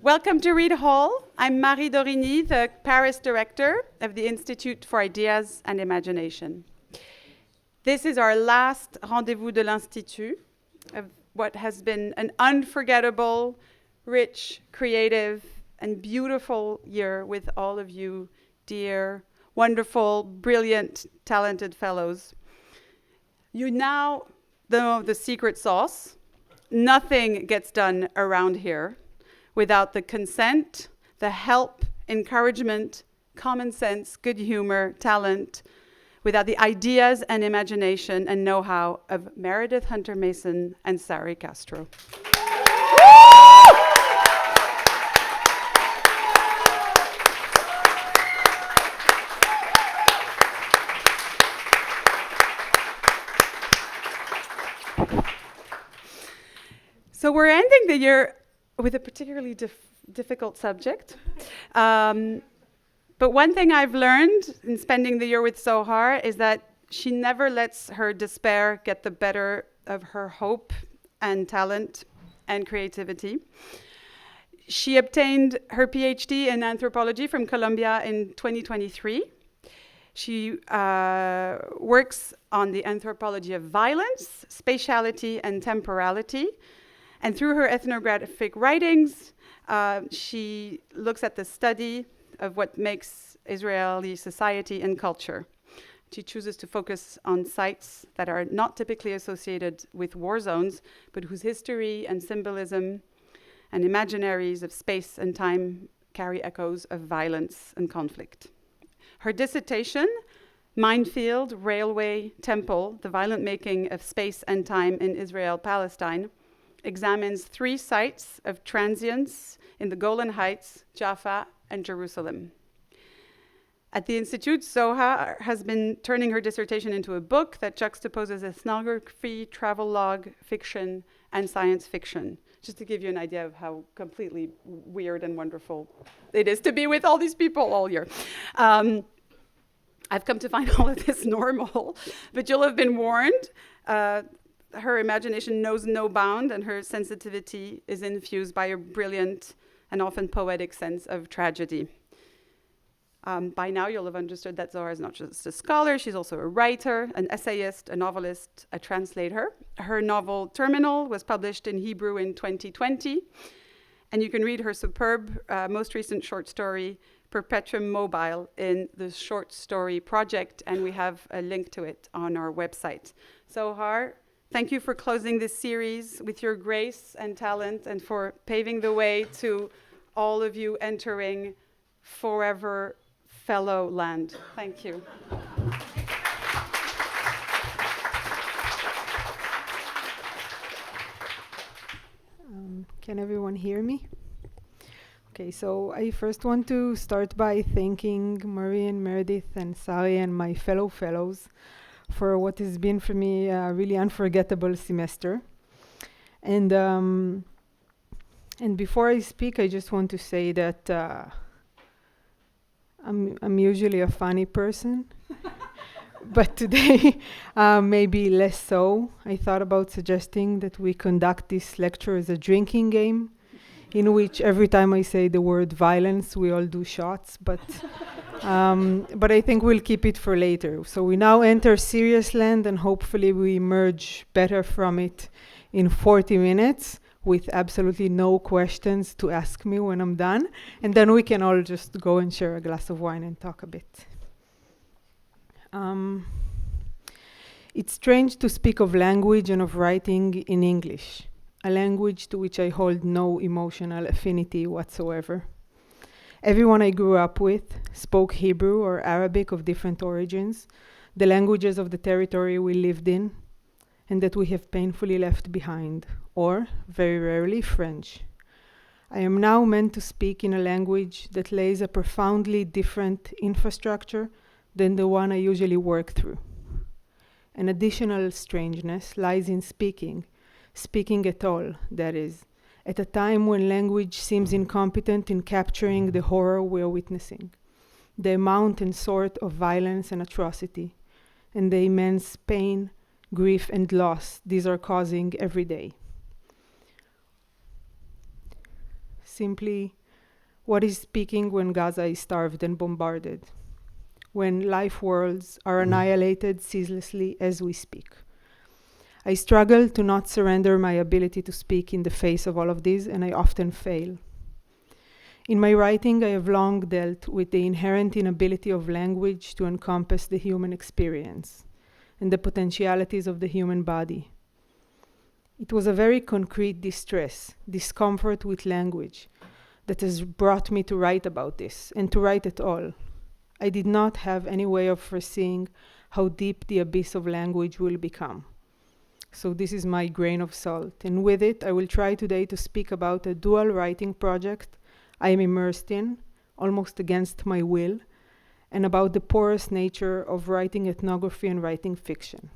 Welcome to Read Hall. I'm Marie Dorigny, the Paris director of the Institute for Ideas and Imagination. This is our last Rendez-vous de l'Institut of what has been an unforgettable, rich, creative, and beautiful year with all of you, dear, wonderful, brilliant, talented fellows. You now know the secret sauce. Nothing gets done around here without the consent, the help, encouragement, common sense, good humor, talent, without the ideas and imagination and know-how of Meredith Hunter-Mason and Sari Castro. So we're ending the year with a particularly difficult subject. But one thing I've learned in spending the year with Zohar is that she never lets her despair get the better of her hope and talent and creativity. She obtained her PhD in anthropology from Columbia in 2023. She works on the anthropology of violence, spatiality, and temporality. And through her ethnographic writings, she looks at the study of what makes Israeli society and culture. She chooses to focus on sites that are not typically associated with war zones, but whose history and symbolism and imaginaries of space and time carry echoes of violence and conflict. Her dissertation, Minefield, Railway, Temple, the Violent Making of Space and Time in Israel-Palestine, examines 3 sites of transience in the Golan Heights, Jaffa, and Jerusalem. At the Institute, Zohar has been turning her dissertation into a book that juxtaposes ethnography, travelogue, fiction, and science fiction, just to give you an idea of how completely weird and wonderful it is to be with all these people all year. I've come to find all of this normal, but you'll have been warned. Her imagination knows no bound, and her sensitivity is infused by a brilliant and often poetic sense of tragedy. By now, you'll have understood that Zohar is not just a scholar, she's also a writer, an essayist, a novelist, a translator. Her novel Terminal was published in Hebrew in 2020, and you can read her superb, most recent short story, Perpetuum Mobile, in the Short Story Project, and we have a link to it on our website. Zohar, thank you for closing this series with your grace and talent and for paving the way to all of you entering forever fellow land. Thank you. Can everyone hear me? Okay, so I first want to start by thanking Marie and Meredith and Sari and my fellow fellows for what has been for me a really unforgettable semester. And before I speak, I just want to say that I'm usually a funny person, but today maybe less so. I thought about suggesting that we conduct this lecture as a drinking game, in which every time I say the word violence, we all do shots, but I think we'll keep it for later. So we now enter serious land, and hopefully we emerge better from it in 40 minutes with absolutely no questions to ask me when I'm done. And then we can all just go and share a glass of wine and talk a bit. It's strange to speak of language and of writing in English, a language to which I hold no emotional affinity whatsoever. Everyone I grew up with spoke Hebrew or Arabic of different origins, the languages of the territory we lived in, and that we have painfully left behind, or, very rarely, French. I am now meant to speak in a language that lays a profoundly different infrastructure than the one I usually work through. An additional strangeness lies in speaking at all, that is, at a time when language seems incompetent in capturing the horror we are witnessing, the amount and sort of violence and atrocity, and the immense pain, grief, and loss these are causing every day. simply, what is speaking when Gaza is starved and bombarded? When life worlds are annihilated ceaselessly as we speak? I struggle to not surrender my ability to speak in the face of all of this, and I often fail. In my writing, I have long dealt with the inherent inability of language to encompass the human experience and the potentialities of the human body. It was a very concrete distress, discomfort with language, that has brought me to write about this, and to write at all. I did not have any way of foreseeing how deep the abyss of language will become. So this is my grain of salt, and with it I will try today to speak about a dual writing project I am immersed in, almost against my will, and about the porous nature of writing ethnography and writing fiction.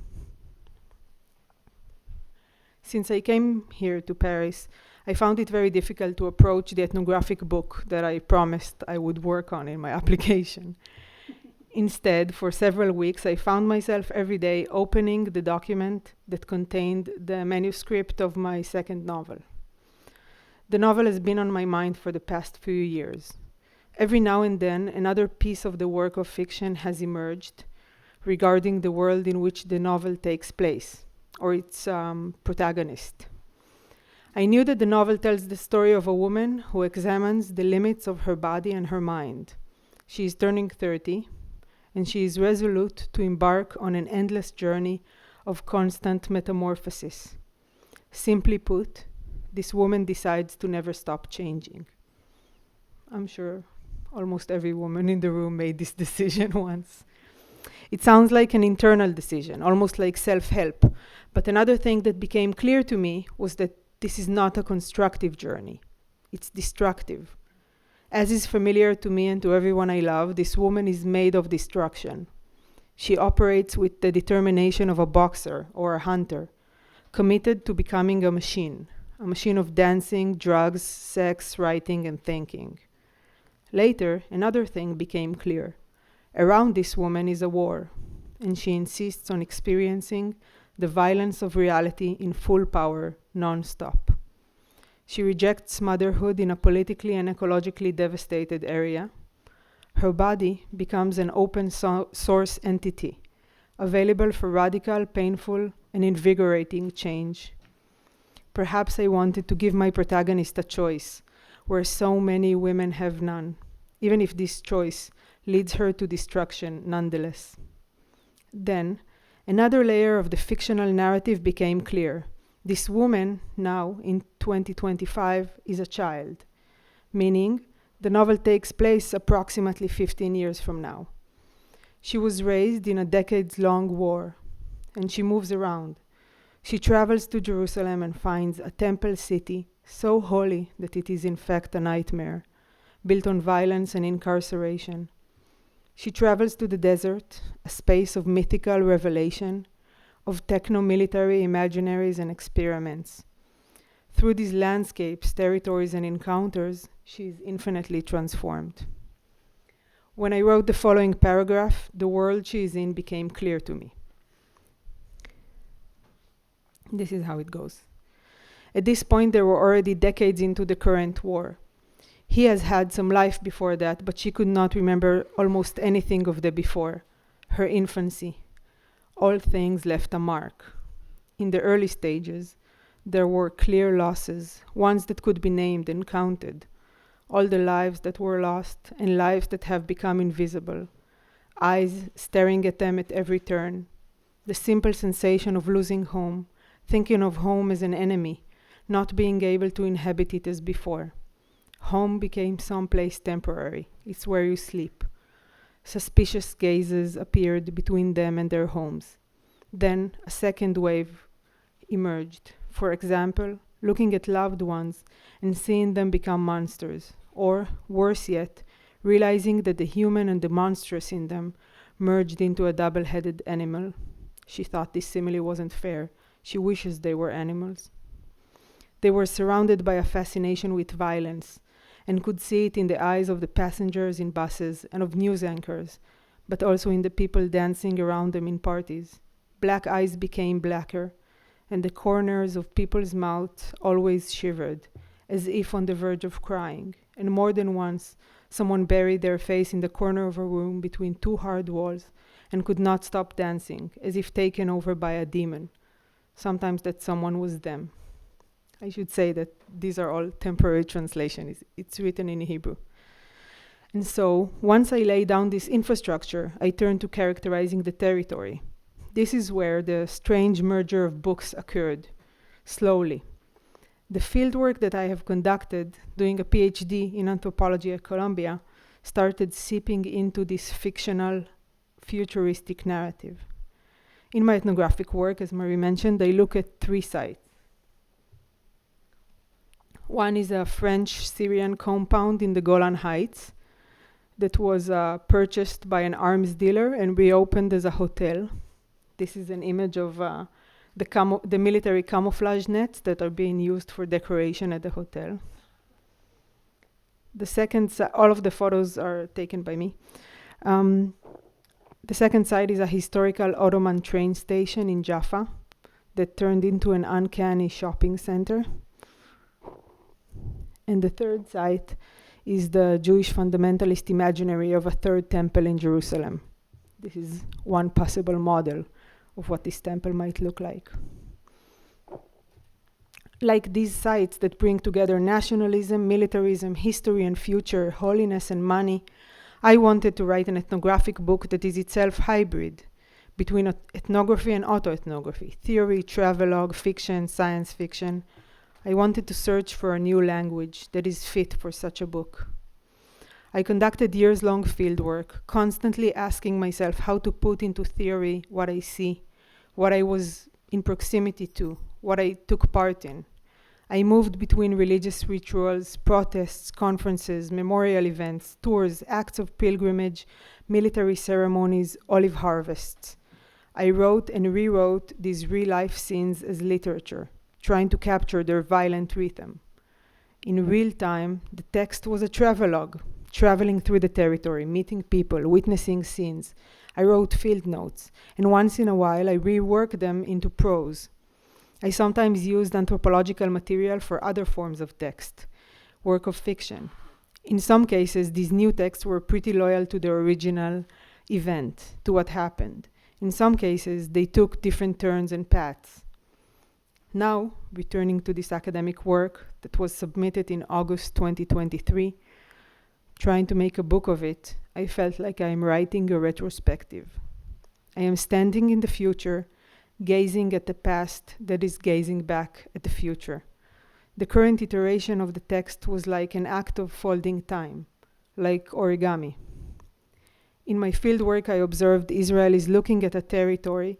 Since I came here to Paris, I found it very difficult to approach the ethnographic book that I promised I would work on in my application. Instead, for several weeks, I found myself every day opening the document that contained the manuscript of my second novel. The novel has been on my mind for the past few years. Every now and then, another piece of the work of fiction has emerged regarding the world in which the novel takes place, or its protagonist. I knew that the novel tells the story of a woman who examines the limits of her body and her mind. She is turning 30, and she is resolute to embark on an endless journey of constant metamorphosis. Simply put, this woman decides to never stop changing. I'm sure almost every woman in the room made this decision once. It sounds like an internal decision, almost like self-help. But another thing that became clear to me was that this is not a constructive journey. It's destructive. As is familiar to me and to everyone I love, this woman is made of destruction. She operates with the determination of a boxer or a hunter, committed to becoming a machine of dancing, drugs, sex, writing, and thinking. Later, another thing became clear. Around this woman is a war, and she insists on experiencing the violence of reality in full power, non-stop. She rejects motherhood in a politically and ecologically devastated area. Her body becomes an open source entity, available for radical, painful, and invigorating change. Perhaps I wanted to give my protagonist a choice, where so many women have none, even if this choice leads her to destruction nonetheless. Then, another layer of the fictional narrative became clear. This woman, now in 2025, is a child, meaning the novel takes place approximately 15 years from now. She was raised in a decades-long war, and she moves around. She travels to Jerusalem and finds a temple city so holy that it is in fact a nightmare, built on violence and incarceration. She travels to the desert, a space of mythical revelation, of techno-military imaginaries and experiments. Through these landscapes, territories, and encounters, she is infinitely transformed. When I wrote the following paragraph, the world she is in became clear to me. This is how it goes. At this point, they were already decades into the current war. He has had some life before that, but she could not remember almost anything of the before. Her infancy. All things left a mark. In the early stages, there were clear losses, ones that could be named and counted. All the lives that were lost and lives that have become invisible. Eyes staring at them at every turn. The simple sensation of losing home, thinking of home as an enemy, not being able to inhabit it as before. Home became someplace temporary. It's where you sleep. Suspicious gazes appeared between them and their homes. Then a second wave emerged. For example, looking at loved ones and seeing them become monsters. Or, worse yet, realizing that the human and the monstrous in them merged into a double-headed animal. She thought this simile wasn't fair. She wishes they were animals. They were surrounded by a fascination with violence, and could see it in the eyes of the passengers in buses and of news anchors, but also in the people dancing around them in parties. Black eyes became blacker, and the corners of people's mouths always shivered, as if on the verge of crying. And more than once, someone buried their face in the corner of a room between two hard walls and could not stop dancing, as if taken over by a demon. Sometimes that someone was them. I should say that these are all temporary translations. It's written in Hebrew. And so, once I lay down this infrastructure, I turn to characterizing the territory. This is where the strange merger of books occurred, slowly. The fieldwork that I have conducted, doing a PhD in anthropology at Columbia, started seeping into this fictional, futuristic narrative. In my ethnographic work, as Marie mentioned, I look at 3 sites. One is a French-Syrian compound in the Golan Heights that was purchased by an arms dealer and reopened as a hotel. This is an image of the military camouflage nets that are being used for decoration at the hotel. The second, all of the photos are taken by me. The second site is a historical Ottoman train station in Jaffa that turned into an uncanny shopping center. And the third site is the Jewish fundamentalist imaginary of a third temple in Jerusalem. This is one possible model of what this temple might look like. Like these sites that bring together nationalism, militarism, history and future, holiness and money, I wanted to write an ethnographic book that is itself hybrid between ethnography and autoethnography, theory, travelogue, fiction, science fiction. I wanted to search for a new language that is fit for such a book. I conducted years-long fieldwork, constantly asking myself how to put into theory what I see, what I was in proximity to, what I took part in. I moved between religious rituals, protests, conferences, memorial events, tours, acts of pilgrimage, military ceremonies, olive harvests. I wrote and rewrote these real-life scenes as literature, trying to capture their violent rhythm. In real time, the text was a travelogue, traveling through the territory, meeting people, witnessing scenes. I wrote field notes, and once in a while I reworked them into prose. I sometimes used anthropological material for other forms of text, work of fiction. In some cases, these new texts were pretty loyal to the original event, to what happened. In some cases, they took different turns and paths. Now, returning to this academic work that was submitted in August 2023, trying to make a book of it, I felt like I am writing a retrospective. I am standing in the future, gazing at the past that is gazing back at the future. The current iteration of the text was like an act of folding time, like origami. In my fieldwork, I observed Israel is looking at a territory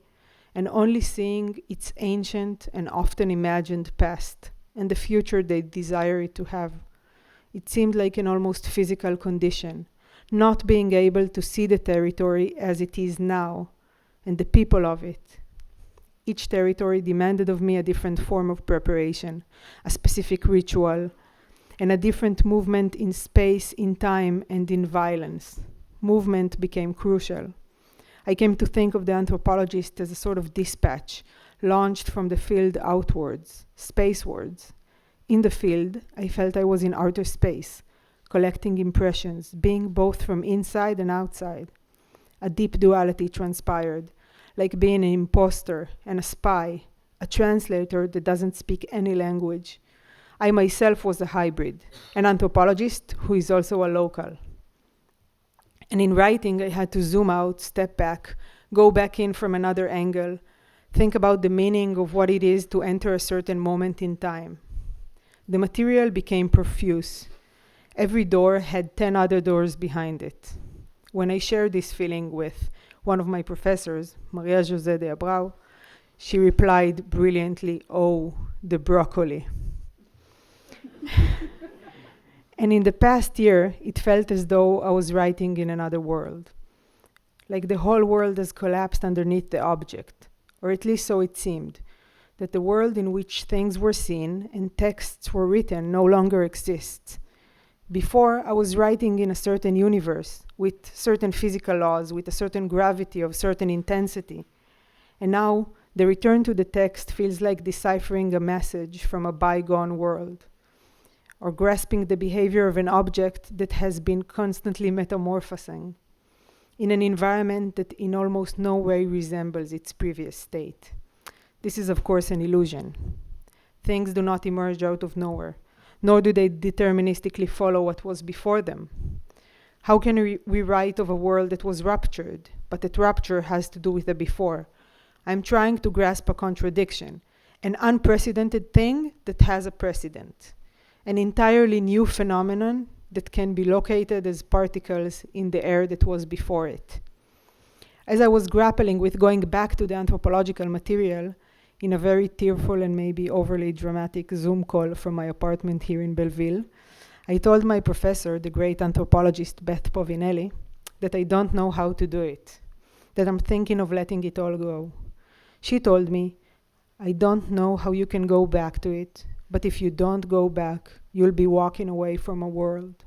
and only seeing its ancient and often imagined past and the future they desire it to have. It seemed like an almost physical condition, not being able to see the territory as it is now and the people of it. Each territory demanded of me a different form of preparation, a specific ritual, and a different movement in space, in time, and in violence. Movement became crucial. I came to think of the anthropologist as a sort of dispatch, launched from the field outwards, spacewards. In the field, I felt I was in outer space, collecting impressions, being both from inside and outside. A deep duality transpired, like being an imposter and a spy, a translator that doesn't speak any language. I myself was a hybrid, an anthropologist who is also a local. And in writing, I had to zoom out, step back, go back in from another angle, think about the meaning of what it is to enter a certain moment in time. The material became profuse. Every door had 10 other doors behind it. When I shared this feeling with one of my professors, Maria José de Abreu, she replied brilliantly, "Oh, the broccoli." And in the past year, it felt as though I was writing in another world. Like the whole world has collapsed underneath the object, or at least so it seemed, that the world in which things were seen and texts were written no longer exists. Before, I was writing in a certain universe, with certain physical laws, with a certain gravity of certain intensity. And now, the return to the text feels like deciphering a message from a bygone world. or grasping the behavior of an object that has been constantly metamorphosing in an environment that in almost no way resembles its previous state. This is, of course, an illusion. Things do not emerge out of nowhere, nor do they deterministically follow what was before them. How can we write of a world that was ruptured, but that rupture has to do with the before? I'm trying to grasp a contradiction, an unprecedented thing that has a precedent, an entirely new phenomenon that can be located as particles in the air that was before it. As I was grappling with going back to the anthropological material in a very tearful and maybe overly dramatic Zoom call from my apartment here in Belleville, I told my professor, the great anthropologist Beth Povinelli, that I don't know how to do it, that I'm thinking of letting it all go. She told me, I don't know how you can go back to it, but if you don't go back, you'll be walking away from a world.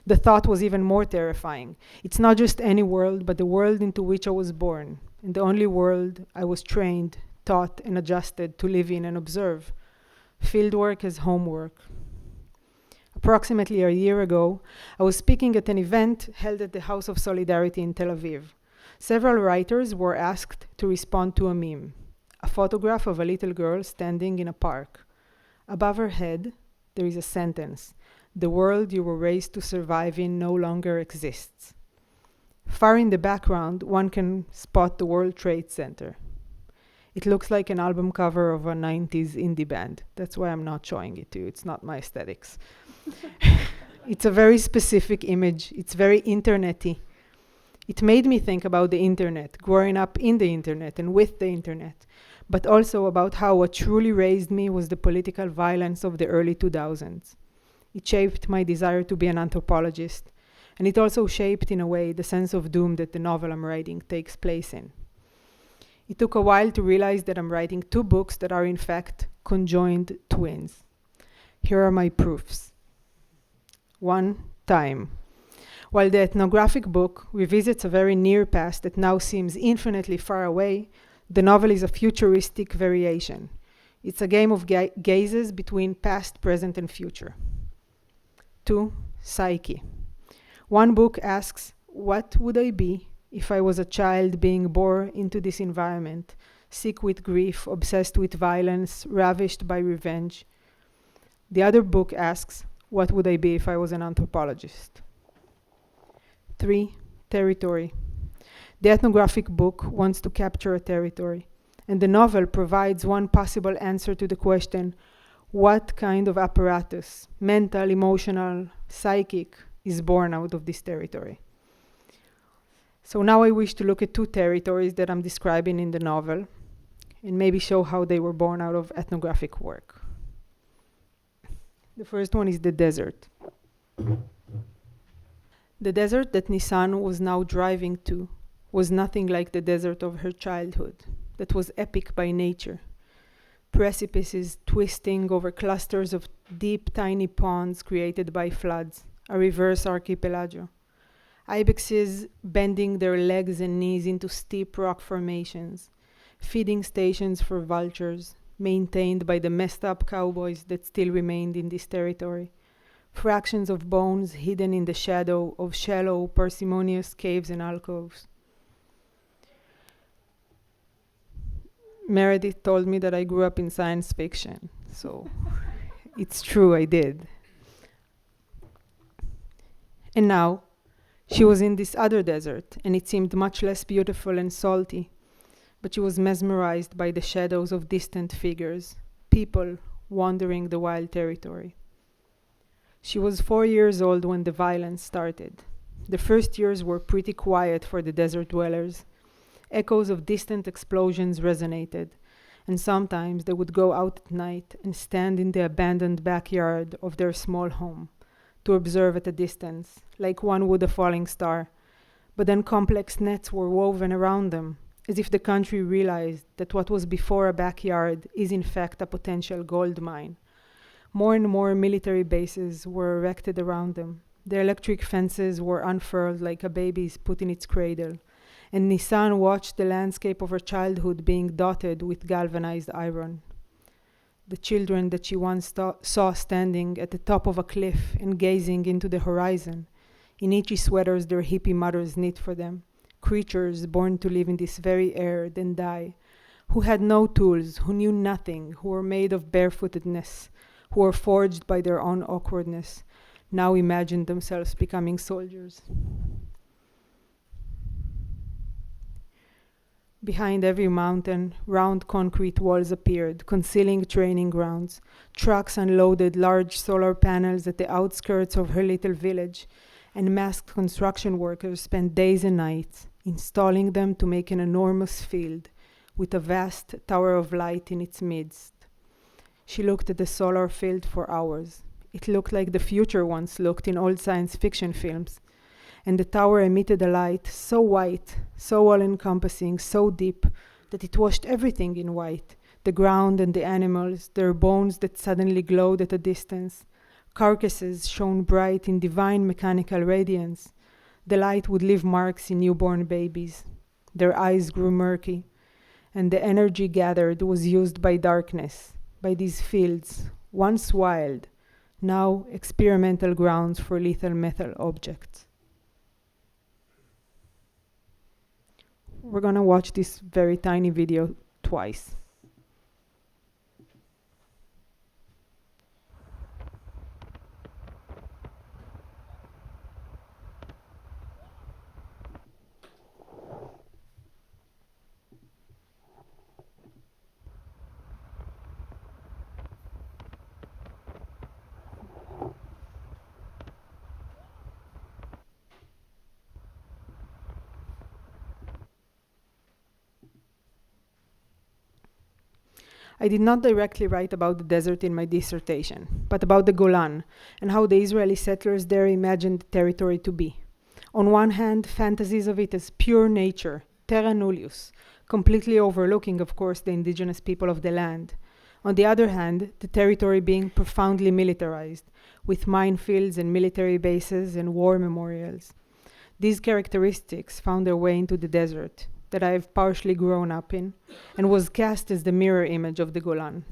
The thought was even more terrifying. It's not just any world, but the world into which I was born, and the only world I was trained, taught, and adjusted to live in and observe. Fieldwork as homework. Approximately a year ago, I was speaking at an event held at the House of Solidarity in Tel Aviv. Several writers were asked to respond to a meme, a photograph of a little girl standing in a park. Above her head, there is a sentence, "The world you were raised to survive in no longer exists." Far in the background, one can spot the World Trade Center. It looks like an album cover of a 90s indie band. That's why I'm not showing it to you. It's not my aesthetics. It's a very specific image. It's very internet-y. It made me think about the internet, growing up in the internet and with the internet, but also about how what truly raised me was the political violence of the early 2000s. It shaped my desire to be an anthropologist, and it also shaped, in a way, the sense of doom that the novel I'm writing takes place in. It took a while to realize that I'm writing two books that are, in fact, conjoined twins. Here are my proofs. 1. Time. While the ethnographic book revisits a very near past that now seems infinitely far away, the novel is a futuristic variation. It's a game of gazes between past, present, and future. 2. Psyche. One book asks, what would I be if I was a child being born into this environment, sick with grief, obsessed with violence, ravished by revenge? The other book asks, what would I be if I was an anthropologist? 3. Territory. The ethnographic book wants to capture a territory, and the novel provides one possible answer to the question, what kind of apparatus, mental, emotional, psychic, is born out of this territory? So now I wish to look at two territories that I'm describing in the novel, and maybe show how they were born out of ethnographic work. The first one is the desert. The desert that Nissan was now driving to was nothing like the desert of her childhood, that was epic by nature. Precipices twisting over clusters of deep, tiny ponds created by floods, a reverse archipelago. Ibexes bending their legs and knees into steep rock formations, feeding stations for vultures, maintained by the messed up cowboys that still remained in this territory. Fractions of bones hidden in the shadow of shallow, parsimonious caves and alcoves. Meredith told me that I grew up in science fiction, so it's true, I did. And now, she was in this other desert, and it seemed much less beautiful and salty, but she was mesmerized by the shadows of distant figures, people wandering the wild territory. She was 4 years old when the violence started. The first years were pretty quiet for the desert dwellers. Echoes of distant explosions resonated, and sometimes they would go out at night and stand in the abandoned backyard of their small home to observe at a distance, like one would a falling star. But then complex nets were woven around them, as if the country realized that what was before a backyard is in fact a potential gold mine. More and more military bases were erected around them. The electric fences were unfurled like a baby's put in its cradle, and Nissan watched the landscape of her childhood being dotted with galvanized iron. the children that she once saw standing at the top of a cliff and gazing into the horizon, in itchy sweaters their hippie mothers knit for them, creatures born to live in this very air, then die, who had no tools, who knew nothing, who were made of barefootedness, who were forged by their own awkwardness, now imagined themselves becoming soldiers. Behind every mountain, round concrete walls appeared, concealing training grounds. Trucks unloaded large solar panels at the outskirts of her little village, and masked construction workers spent days and nights installing them to make an enormous field with a vast tower of light in its midst. She looked at the solar field for hours. It looked like the future once looked in old science fiction films, and the tower emitted a light so white, so all-encompassing, so deep, that it washed everything in white, the ground and the animals, their bones that suddenly glowed at a distance. Carcasses shone bright in divine mechanical radiance. The light would leave marks in newborn babies. Their eyes grew murky, and the energy gathered was used by darkness, by these fields, once wild, now experimental grounds for lethal metal objects. We're gonna watch this very tiny video twice. I did not directly write about the desert in my dissertation, but about the Golan and how the Israeli settlers there imagined the territory to be. On one hand, fantasies of it as pure nature, terra nullius, completely overlooking, of course, the indigenous people of the land. On the other hand, the territory being profoundly militarized, with minefields and military bases and war memorials. These characteristics found their way into the desert, that I have partially grown up in, and was cast as the mirror image of the Golan.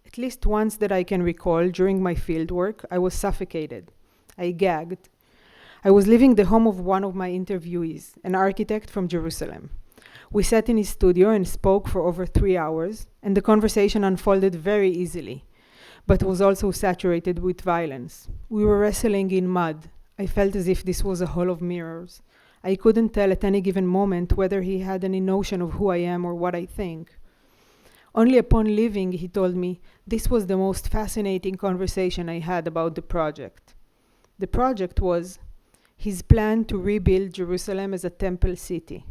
At least once that I can recall, during my fieldwork, I was suffocated. I gagged. I was leaving the home of one of my interviewees, an architect from Jerusalem. We sat in his studio and spoke for over 3 hours, and the conversation unfolded very easily, but was also saturated with violence. We were wrestling in mud. I felt as if this was a hall of mirrors. I couldn't tell at any given moment whether he had any notion of who I am or what I think. Only upon leaving, he told me, this was the most fascinating conversation I had about the project. The project was his plan to rebuild Jerusalem as a temple city.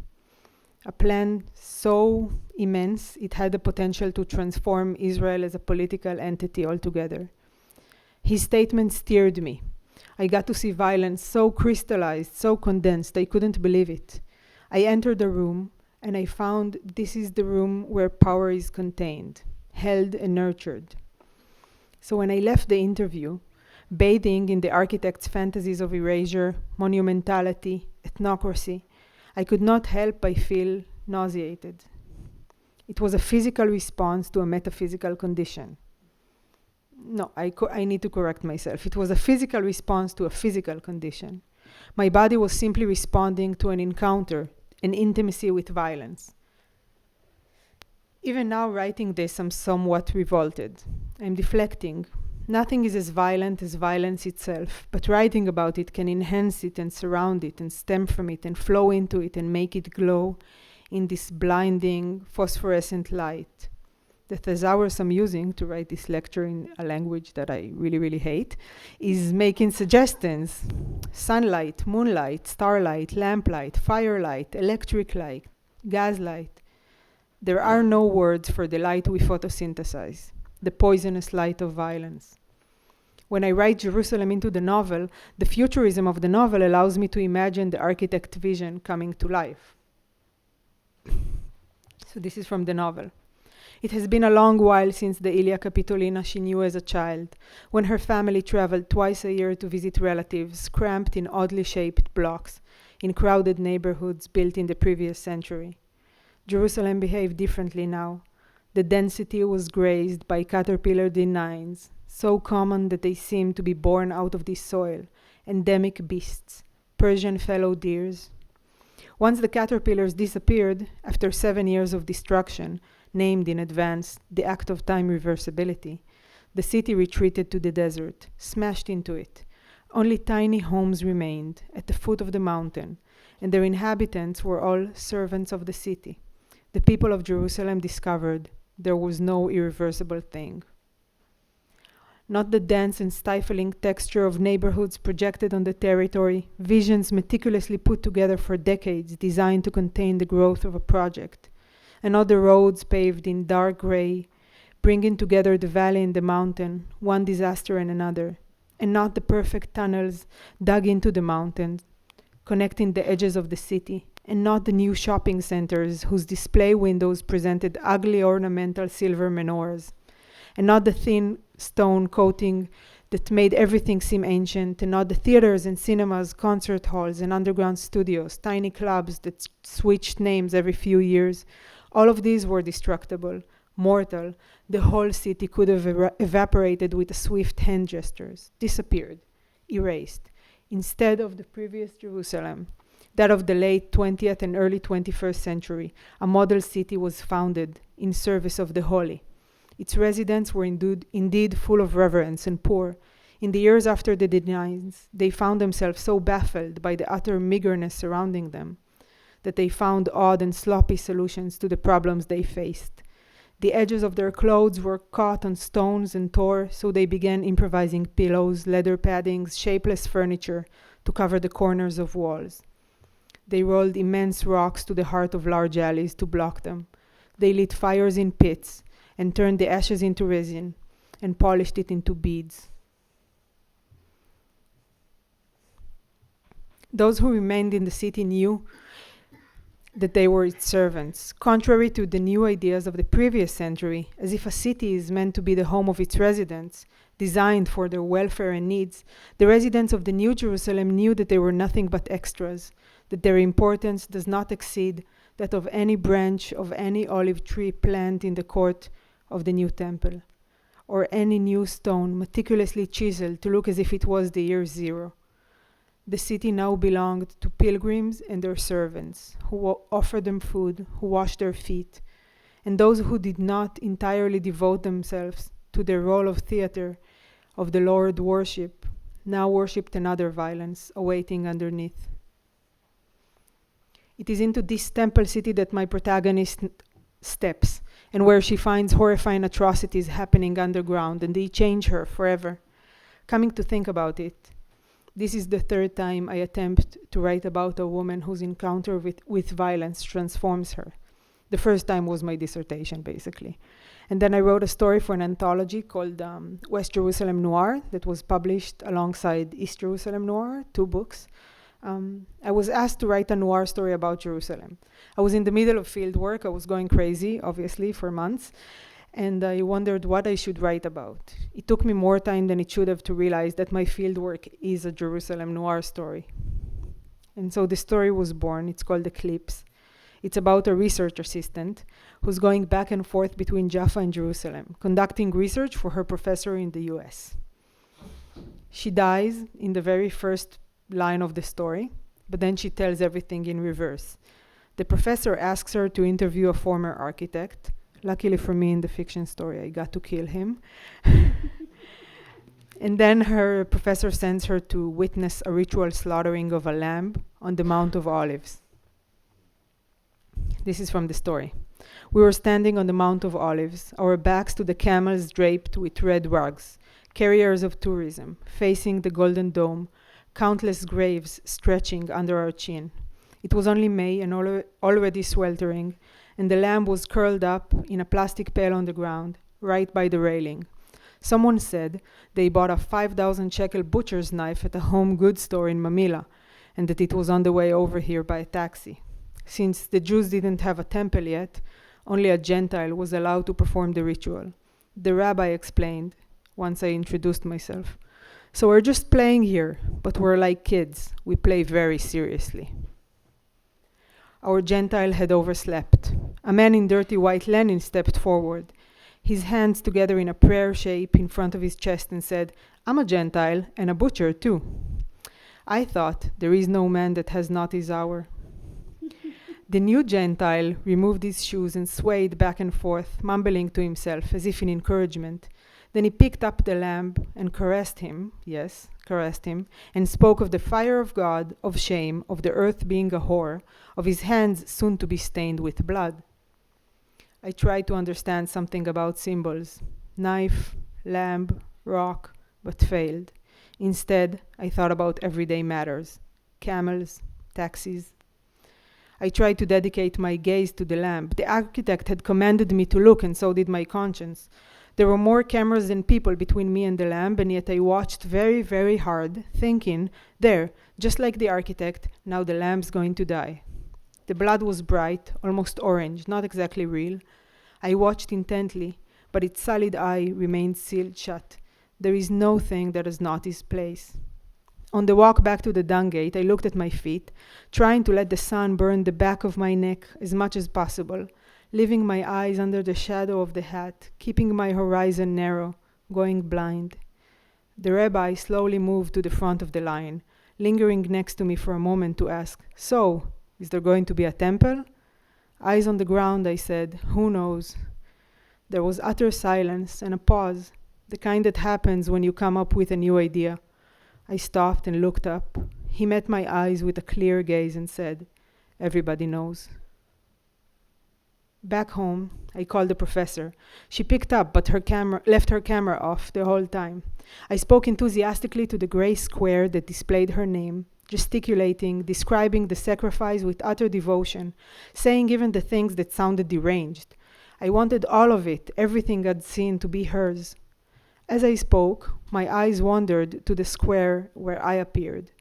A plan so immense, it had the potential to transform Israel as a political entity altogether. His statement stirred me. I got to see violence so crystallized, so condensed, I couldn't believe it. I entered the room, and I found this is the room where power is contained, held and nurtured. So when I left the interview, bathing in the architect's fantasies of erasure, monumentality, ethnography, I could not help but feel nauseated. It was a physical response to a metaphysical condition. No, I need to correct myself. It was a physical response to a physical condition. My body was simply responding to an encounter, an intimacy with violence. Even now, writing this, I'm somewhat revolted. I'm deflecting. Nothing is as violent as violence itself, but writing about it can enhance it and surround it and stem from it and flow into it and make it glow in this blinding, phosphorescent light. The thesaurus I'm using to write this lecture in a language that I really, really hate is making suggestions. Sunlight, moonlight, starlight, lamplight, firelight, electric light, gaslight. There are no words for the light we photosynthesize, the poisonous light of violence. When I write Jerusalem into the novel, the futurism of the novel allows me to imagine the architect vision coming to life. So this is from the novel. It has been a long while since the Ilia Capitolina she knew as a child, when her family traveled twice a year to visit relatives, cramped in oddly shaped blocks, in crowded neighborhoods built in the previous century. Jerusalem behaved differently now. The density was grazed by caterpillar D9s, so common that they seem to be born out of this soil, endemic beasts, Persian fallow deers. Once the caterpillars disappeared, after 7 years of destruction, named in advance the act of time reversibility, the city retreated to the desert, smashed into it. Only tiny homes remained at the foot of the mountain, and their inhabitants were all servants of the city. The people of Jerusalem discovered there was no irreversible thing. Not the dense and stifling texture of neighborhoods projected on the territory, visions meticulously put together for decades designed to contain the growth of a project, and not the roads paved in dark gray, bringing together the valley and the mountain, one disaster and another, and not the perfect tunnels dug into the mountains, connecting the edges of the city, and not the new shopping centers whose display windows presented ugly ornamental silver menorahs, and not the thin stone coating that made everything seem ancient, and not the theaters and cinemas, concert halls and underground studios, tiny clubs that switched names every few years. All of these were destructible, mortal. The whole city could have evaporated with a swift hand gestures, disappeared, erased. Instead of the previous Jerusalem, that of the late 20th and early 21st century, a model city was founded in service of the holy. Its residents were indeed full of reverence and poor. In the years after the denials, they found themselves so baffled by the utter meagerness surrounding them that they found odd and sloppy solutions to the problems they faced. The edges of their clothes were caught on stones and tore, so they began improvising pillows, leather paddings, shapeless furniture to cover the corners of walls. They rolled immense rocks to the heart of large alleys to block them. They lit fires in pits and turned the ashes into resin and polished it into beads. Those who remained in the city knew that they were its servants, contrary to the new ideas of the previous century, as if a city is meant to be the home of its residents, designed for their welfare and needs. The residents of the New Jerusalem knew that they were nothing but extras, that their importance does not exceed that of any branch of any olive tree planted in the court of the new temple, or any new stone meticulously chiseled to look as if it was the year zero. The city now belonged to pilgrims and their servants, who offered them food, who washed their feet, and those who did not entirely devote themselves to their role of theater of the Lord worship, now worshipped another violence awaiting underneath. It is into this temple city that my protagonist steps, and where she finds horrifying atrocities happening underground, and they change her forever. Coming to think about it, this is the third time I attempt to write about a woman whose encounter with violence transforms her. The first time was my dissertation, basically. And then I wrote a story for an anthology called West Jerusalem Noir that was published alongside East Jerusalem Noir, 2 books. I was asked to write a noir story about Jerusalem. I was in the middle of field work. I was going crazy, obviously, for months. And I wondered what I should write about. It took me more time than it should have to realize that my fieldwork is a Jerusalem noir story. And so the story was born. It's called Eclipse. It's about a research assistant who's going back and forth between Jaffa and Jerusalem, conducting research for her professor in the US. She dies in the very first line of the story, but then she tells everything in reverse. The professor asks her to interview a former architect. Luckily for me, in the fiction story, I got to kill him. And then her professor sends her to witness a ritual slaughtering of a lamb on the Mount of Olives. This is from the story. We were standing on the Mount of Olives, our backs to the camels draped with red rugs, carriers of tourism, facing the Golden Dome, countless graves stretching under our chin. It was only May and already sweltering, and the lamb was curled up in a plastic pail on the ground, right by the railing. Someone said they bought a 5,000 shekel butcher's knife at a home goods store in Mamila, and that it was on the way over here by a taxi. Since the Jews didn't have a temple yet, only a Gentile was allowed to perform the ritual. The rabbi explained, once I introduced myself. So we're just playing here, but we're like kids. We play very seriously. Our Gentile had overslept. A man in dirty white linen stepped forward, his hands together in a prayer shape in front of his chest, and said, "I'm a Gentile and a butcher too." I thought, there is no man that has not his hour. The new Gentile removed his shoes and swayed back and forth, mumbling to himself as if in encouragement. Then he picked up the lamb and caressed him, yes, caressed him, and spoke of the fire of God, of shame, of the earth being a whore, of his hands soon to be stained with blood. I tried to understand something about symbols, knife, lamb, rock, but failed. Instead, I thought about everyday matters, camels, taxis. I tried to dedicate my gaze to the lamp. The architect had commanded me to look, and so did my conscience. There were more cameras than people between me and the lamp, and yet I watched very, very hard, thinking, there, just like the architect, now the lamp's going to die. The blood was bright, almost orange, not exactly real. I watched intently, but its solid eye remained sealed shut. There is no thing that is not its place. On the walk back to the dung gate, I looked at my feet, trying to let the sun burn the back of my neck as much as possible, leaving my eyes under the shadow of the hat, keeping my horizon narrow, going blind. The rabbi slowly moved to the front of the line, lingering next to me for a moment to ask, "So, is there going to be a temple?" Eyes on the ground, I said, "Who knows?" There was utter silence and a pause, the kind that happens when you come up with a new idea. I stopped and looked up. He met my eyes with a clear gaze and said, "Everybody knows." Back home, I called the professor. She picked up, but left her camera off the whole time. I spoke enthusiastically to the gray square that displayed her name, gesticulating, describing the sacrifice with utter devotion, saying even the things that sounded deranged. I wanted all of it, everything I'd seen, to be hers. As I spoke, my eyes wandered to the square where I appeared.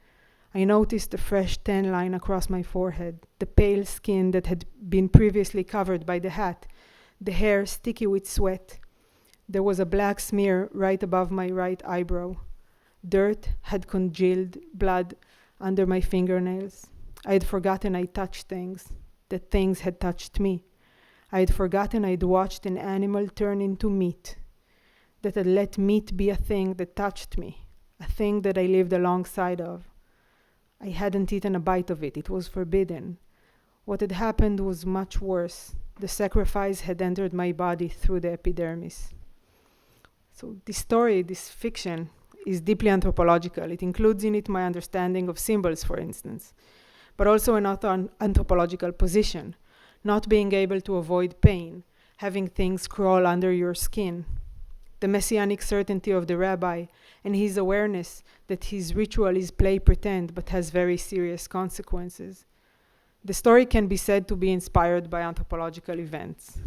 I noticed the fresh tan line across my forehead, the pale skin that had been previously covered by the hat, the hair sticky with sweat. There was a black smear right above my right eyebrow. Dirt had congealed blood under my fingernails. I had forgotten I touched things, that things had touched me. I had forgotten I'd watched an animal turn into meat, that had let meat be a thing that touched me, a thing that I lived alongside of. I hadn't eaten a bite of it. It was forbidden. What had happened was much worse. The sacrifice had entered my body through the epidermis. So this story, this fiction, is deeply anthropological. It includes in it my understanding of symbols, for instance, but also another anthropological position, not being able to avoid pain, having things crawl under your skin, the messianic certainty of the rabbi, and his awareness that his ritual is play pretend but has very serious consequences. The story can be said to be inspired by anthropological events.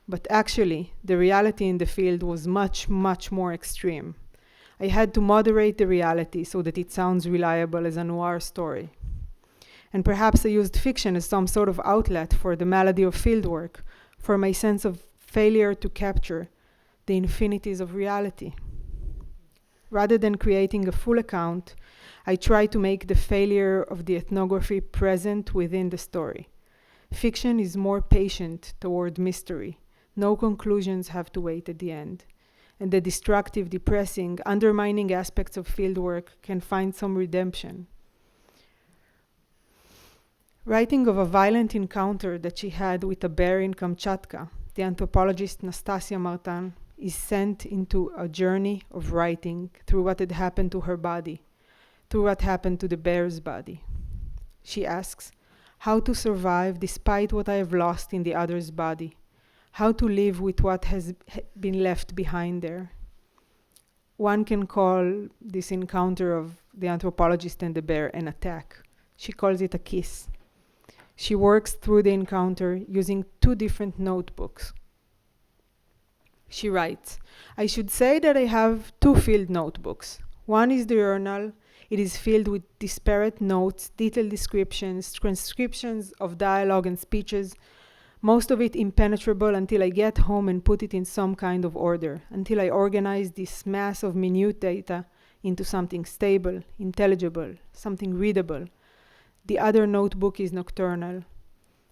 But actually, the reality in the field was much, much more extreme. I had to moderate the reality so that it sounds reliable as a noir story. And perhaps I used fiction as some sort of outlet for the malady of fieldwork, for my sense of failure to capture the infinities of reality. Rather than creating a full account, I try to make the failure of the ethnography present within the story. Fiction is more patient toward mystery. No conclusions have to wait at the end. And the destructive, depressing, undermining aspects of fieldwork can find some redemption. Writing of a violent encounter that she had with a bear in Kamchatka, the anthropologist Nastasia Martin is sent into a journey of writing through what had happened to her body, through what happened to the bear's body. She asks, how to survive despite what I have lost in the other's body, how to live with what has been left behind there. One can call this encounter of the anthropologist and the bear an attack. She calls it a kiss. She works through the encounter using 2 different notebooks. She writes, I should say that I have 2 field notebooks. One is the journal. It is filled with disparate notes, detailed descriptions, transcriptions of dialogue and speeches, most of it impenetrable until I get home and put it in some kind of order, until I organize this mass of minute data into something stable, intelligible, something readable. The other notebook is nocturnal.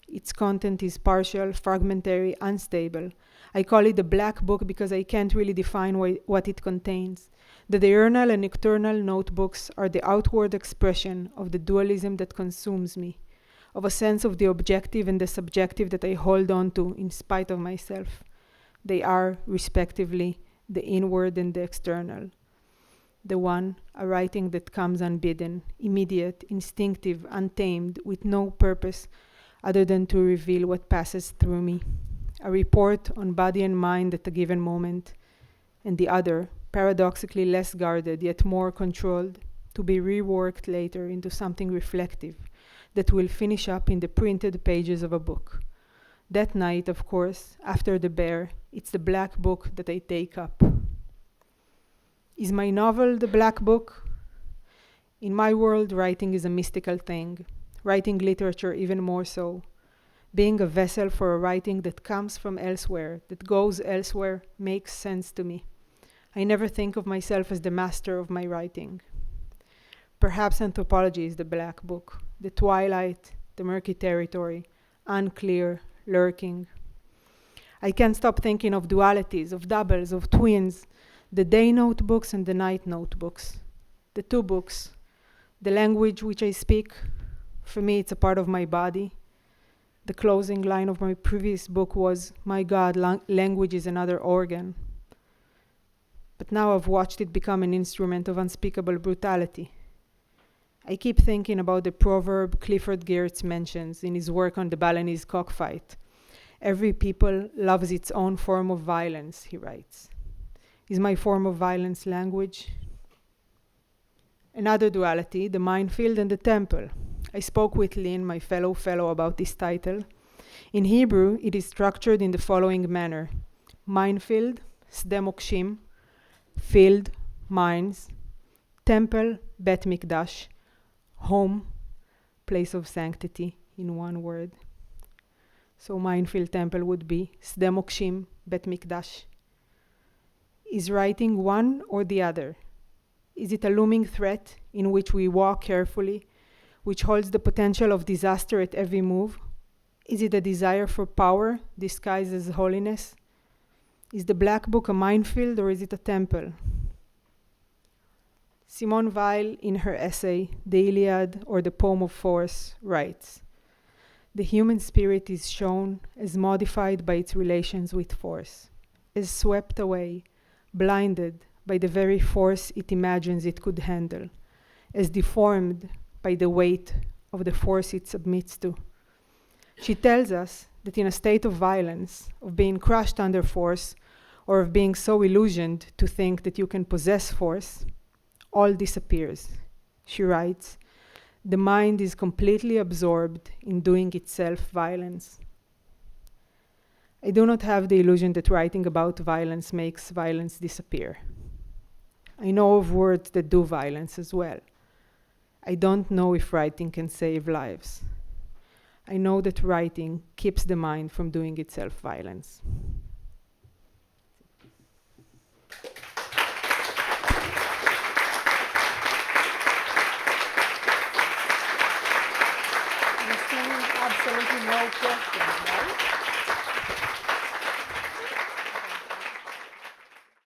Its content is partial, fragmentary, unstable. I call it the black book because I can't really define what it contains. The diurnal and nocturnal notebooks are the outward expression of the dualism that consumes me, of a sense of the objective and the subjective that I hold on to in spite of myself. They are, respectively, the inward and the external. The one, a writing that comes unbidden, immediate, instinctive, untamed, with no purpose other than to reveal what passes through me. A report on body and mind at a given moment. And the other, paradoxically less guarded, yet more controlled, to be reworked later into something reflective that will finish up in the printed pages of a book. That night, of course, after the bear, it's the black book that I take up. Is my novel the black book? In my world, writing is a mystical thing. Writing literature even more so. Being a vessel for a writing that comes from elsewhere, that goes elsewhere, makes sense to me. I never think of myself as the master of my writing. Perhaps anthropology is the black book, the twilight, the murky territory, unclear, lurking. I can't stop thinking of dualities, of doubles, of twins, the day notebooks and the night notebooks. The two books, the language which I speak, for me it's a part of my body. The closing line of my previous book was, my God, language is another organ. But now I've watched it become an instrument of unspeakable brutality. I keep thinking about the proverb Clifford Geertz mentions in his work on the Balinese cockfight. Every people loves its own form of violence, he writes. Is my form of violence language? Another duality, the minefield and the temple. I spoke with Lynn, my fellow about this title. In Hebrew, it is structured in the following manner. Minefield, sde mokshim, field, mines, temple, bet mikdash, home, place of sanctity, in one word. So minefield temple would be sde mokshim, bet mikdash. Is writing one or the other? Is it a looming threat in which we walk carefully, which holds the potential of disaster at every move? Is it a desire for power disguised as holiness? Is the black book a minefield or is it a temple? Simone Weil, in her essay, The Iliad or the Poem of Force, writes, the human spirit is shown as modified by its relations with force, as swept away, blinded by the very force it imagines it could handle, as deformed by the weight of the force it submits to. She tells us that in a state of violence, of being crushed under force, or of being so illusioned to think that you can possess force, all disappears. She writes, the mind is completely absorbed in doing itself violence. I do not have the illusion that writing about violence makes violence disappear. I know of words that do violence as well. I don't know if writing can save lives. I know that writing keeps the mind from doing itself violence.